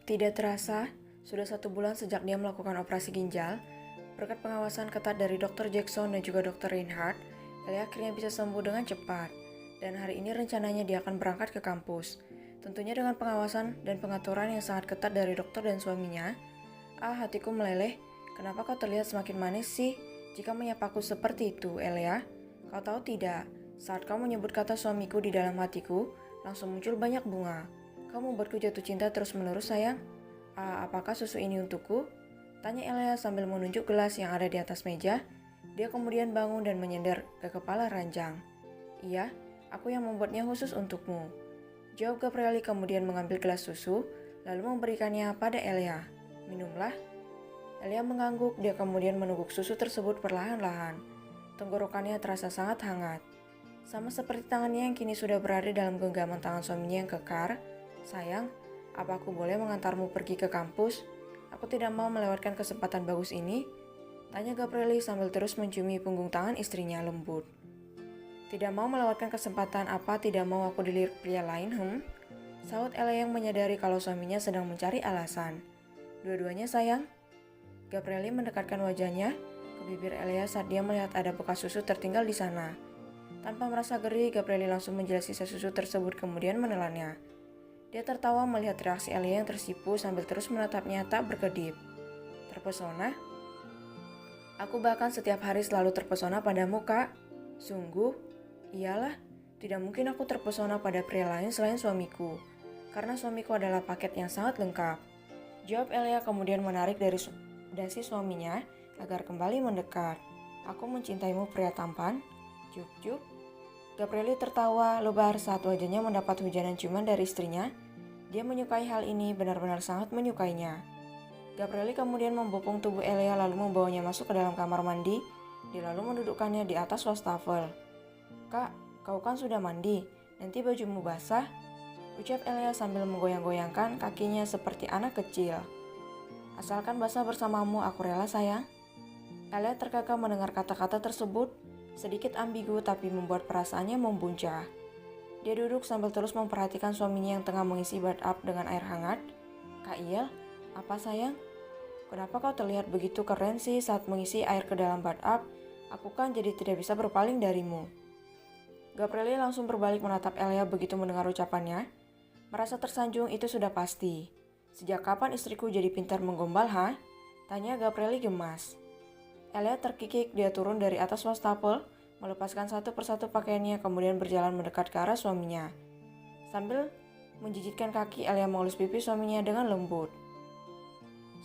Tidak terasa, sudah 1 bulan sejak dia melakukan operasi ginjal. Berkat pengawasan ketat dari Dr. Jackson dan juga Dr. Reinhardt, Elia akhirnya bisa sembuh dengan cepat. Dan hari ini rencananya dia akan berangkat ke kampus. Tentunya dengan pengawasan dan pengaturan yang sangat ketat dari dokter dan suaminya. Hatiku meleleh. Kenapa kau terlihat semakin manis sih? Jika menyapaku seperti itu, Elia. Kau tahu tidak, saat kau menyebut kata suamiku di dalam hatiku, langsung muncul banyak bunga. Kau membuatku jatuh cinta terus-menerus, sayang. Apakah susu ini untukku? Tanya Elia sambil menunjuk gelas yang ada di atas meja. Dia kemudian bangun dan menyender ke kepala ranjang. Iya, aku yang membuatnya khusus untukmu. Jawab Gabrieli kemudian mengambil gelas susu, lalu memberikannya pada Elia. Minumlah. Elia mengangguk, dia kemudian meneguk susu tersebut perlahan-lahan. Tenggorokannya terasa sangat hangat. Sama seperti tangannya yang kini sudah berada dalam genggaman tangan suaminya yang kekar. Sayang, apa aku boleh mengantarmu pergi ke kampus? Aku tidak mau melewatkan kesempatan bagus ini. Tanya Gabrieli sambil terus menciumi punggung tangan istrinya lembut. Tidak mau melewatkan kesempatan apa tidak mau aku dilirik pria lain, Saud Elia yang menyadari kalau suaminya sedang mencari alasan. Dua-duanya sayang. Gabrieli mendekatkan wajahnya ke bibir Elia saat dia melihat ada bekas susu tertinggal di sana. Tanpa merasa geri, Gabrieli langsung menjelas sisa susu tersebut kemudian menelannya. Dia tertawa melihat reaksi Elia yang tersipu sambil terus menatapnya tak berkedip. Terpesona? Aku bahkan setiap hari selalu terpesona padamu, Kak. Sungguh? Iyalah, tidak mungkin aku terpesona pada pria lain selain suamiku. Karena suamiku adalah paket yang sangat lengkap. Jawab Elia kemudian menarik dari dasi suaminya agar kembali mendekat. Aku mencintaimu pria tampan. Juk-juk. Gabrieli tertawa lebar saat wajahnya mendapat hujanan ciuman dari istrinya. Dia menyukai hal ini, benar-benar sangat menyukainya. Gabrieli kemudian membopong tubuh Elia lalu membawanya masuk ke dalam kamar mandi. Dia lalu mendudukkannya di atas wastafel. Kak, kau kan sudah mandi, nanti bajumu basah. Ucap Elia sambil menggoyang-goyangkan kakinya seperti anak kecil. Asalkan basah bersamamu, aku rela sayang. Elia terkekeh mendengar kata-kata tersebut. Sedikit ambigu tapi membuat perasaannya membuncah. Dia duduk sambil terus memperhatikan suaminya yang tengah mengisi bathtub dengan air hangat. Kak Iel, apa sayang? Kenapa kau terlihat begitu keren sih saat mengisi air ke dalam bathtub? Aku kan jadi tidak bisa berpaling darimu. Gabrieli langsung berbalik menatap Elia begitu mendengar ucapannya. Merasa tersanjung itu sudah pasti. Sejak kapan istriku jadi pintar menggombal, Tanya Gabrieli gemas. Elia terkikik, dia turun dari atas wastafel, melepaskan satu persatu pakaiannya kemudian berjalan mendekat ke arah suaminya. Sambil menjijitkan kaki, Elia mengelus pipi suaminya dengan lembut.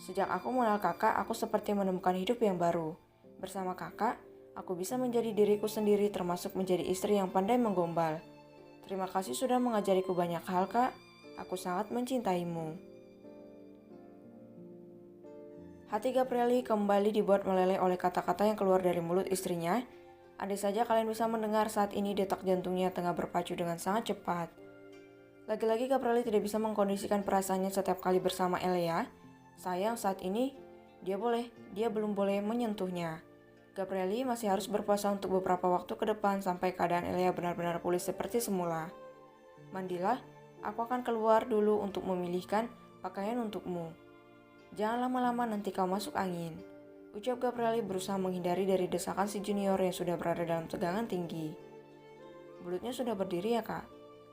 Sejak aku mengenal kakak, aku seperti menemukan hidup yang baru. Bersama kakak, aku bisa menjadi diriku sendiri termasuk menjadi istri yang pandai menggombal. Terima kasih sudah mengajariku banyak hal, Kak. Aku sangat mencintaimu. Hati Gabrieli kembali dibuat meleleh oleh kata-kata yang keluar dari mulut istrinya. Andai saja kalian bisa mendengar saat ini detak jantungnya tengah berpacu dengan sangat cepat. Lagi-lagi Gabrieli tidak bisa mengkondisikan perasaannya setiap kali bersama Elia. Sayang saat ini, dia belum boleh menyentuhnya. Gabrieli masih harus berpuasa untuk beberapa waktu ke depan sampai keadaan Elia benar-benar pulih seperti semula. Mandilah, aku akan keluar dulu untuk memilihkan pakaian untukmu. Jangan lama-lama nanti kau masuk angin. Ucap Gabrieli berusaha menghindari dari desakan si junior yang sudah berada dalam tegangan tinggi. Mulutnya sudah berdiri ya kak?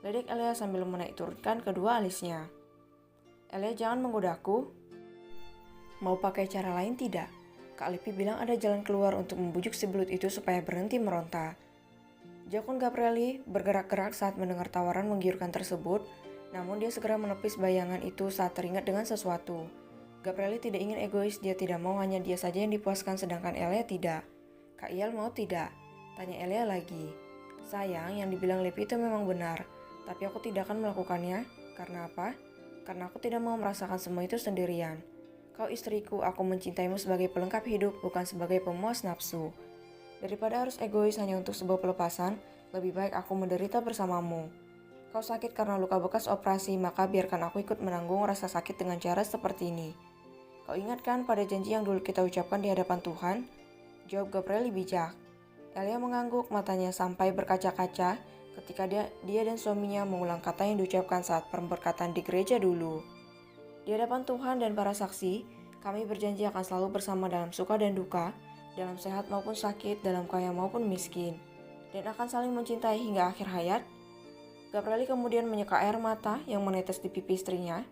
Ledek Elia sambil menaik turunkan kedua alisnya. Elia jangan menggodaku. Mau pakai cara lain tidak? Kak Lipi bilang ada jalan keluar untuk membujuk si belut itu supaya berhenti meronta. Jakun Gabrieli bergerak-gerak saat mendengar tawaran menggiurkan tersebut, namun dia segera menepis bayangan itu saat teringat dengan sesuatu. Gabrieli tidak ingin egois, dia tidak mau hanya dia saja yang dipuaskan sedangkan Elia tidak. Kak Iel mau tidak? Tanya Elia lagi. Sayang, yang dibilang Lipi itu memang benar, tapi aku tidak akan melakukannya. Karena apa? Karena aku tidak mau merasakan semua itu sendirian. Kau istriku, aku mencintaimu sebagai pelengkap hidup, bukan sebagai pemuas nafsu. Daripada harus egois hanya untuk sebuah pelepasan, lebih baik aku menderita bersamamu. Kau sakit karena luka bekas operasi, maka biarkan aku ikut menanggung rasa sakit dengan cara seperti ini. Kau ingat kan pada janji yang dulu kita ucapkan di hadapan Tuhan? Jawab Gabrieli bijak. Elia mengangguk, matanya sampai berkaca-kaca ketika dia dan suaminya mengulang kata yang diucapkan saat pemberkatan di gereja dulu. Di hadapan Tuhan dan para saksi, kami berjanji akan selalu bersama dalam suka dan duka, dalam sehat maupun sakit, dalam kaya maupun miskin, dan akan saling mencintai hingga akhir hayat. Gabrieli kemudian menyeka air mata yang menetes di pipi istrinya.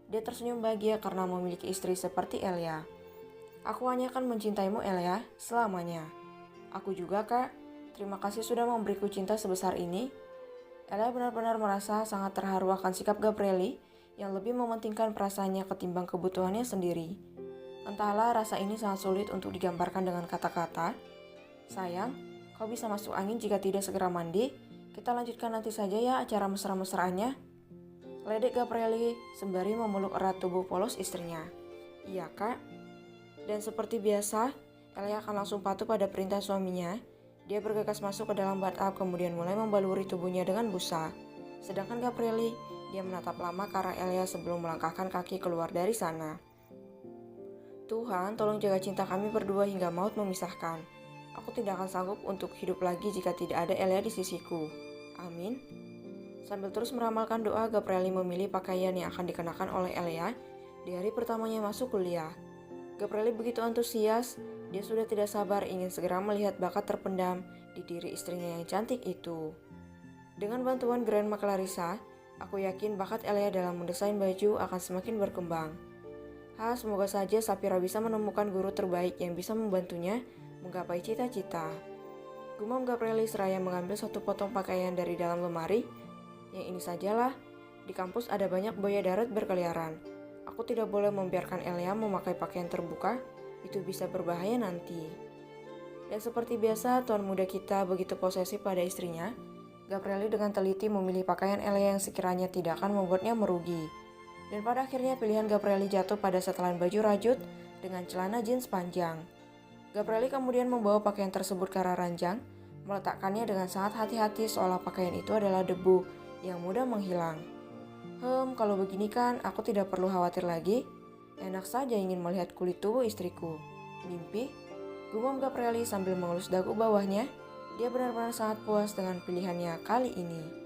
Dia tersenyum bahagia karena memiliki istri seperti Elia. Aku hanya akan mencintaimu, Elia, selamanya. Aku juga, Kak. Terima kasih sudah memberiku cinta sebesar ini. Elia benar-benar merasa sangat terharu akan sikap Gabrieli yang lebih mementingkan perasaannya ketimbang kebutuhannya sendiri. Entahlah, rasa ini sangat sulit untuk digambarkan dengan kata-kata. Sayang, kau bisa masuk angin jika tidak segera mandi. Kita lanjutkan nanti saja ya acara mesra-mesraannya. Ledek Gabrieli sembari memeluk erat tubuh polos istrinya. Iya, Kak. Dan seperti biasa, Elia akan langsung patuh pada perintah suaminya. Dia bergegas masuk ke dalam bathtub kemudian mulai membaluri tubuhnya dengan busa. Sedangkan Gabrieli, dia menatap lama ke arah Elia sebelum melangkahkan kaki keluar dari sana. Tuhan, tolong jaga cinta kami berdua hingga maut memisahkan. Aku tidak akan sanggup untuk hidup lagi jika tidak ada Elia di sisiku. Amin. Sambil terus meramalkan doa, Gabrieli memilih pakaian yang akan dikenakan oleh Elia di hari pertamanya masuk kuliah. Gabrieli begitu antusias, dia sudah tidak sabar ingin segera melihat bakat terpendam di diri istrinya yang cantik itu. Dengan bantuan Grandma Clarissa, aku yakin bakat Elia dalam mendesain baju akan semakin berkembang. Semoga saja Sapira bisa menemukan guru terbaik yang bisa membantunya menggapai cita-cita. Gumam Gabrieli seraya mengambil satu potong pakaian dari dalam lemari. Yang ini sajalah, di kampus ada banyak buaya darat berkeliaran. Aku tidak boleh membiarkan Elia memakai pakaian terbuka, itu bisa berbahaya nanti. Dan seperti biasa, tuan muda kita begitu posesif pada istrinya. Gabrieli dengan teliti memilih pakaian Elia yang sekiranya tidak akan membuatnya merugi. Dan pada akhirnya pilihan Gabrieli jatuh pada setelan baju rajut dengan celana jeans panjang. Gabrieli kemudian membawa pakaian tersebut ke arah ranjang, meletakkannya dengan sangat hati-hati seolah pakaian itu adalah debu yang mudah menghilang. Kalau begini kan aku tidak perlu khawatir lagi. Enak saja ingin melihat kulit tubuh istriku. Mimpi? Gumam Gabrieli sambil mengelus dagu bawahnya. Dia benar-benar sangat puas dengan pilihannya kali ini.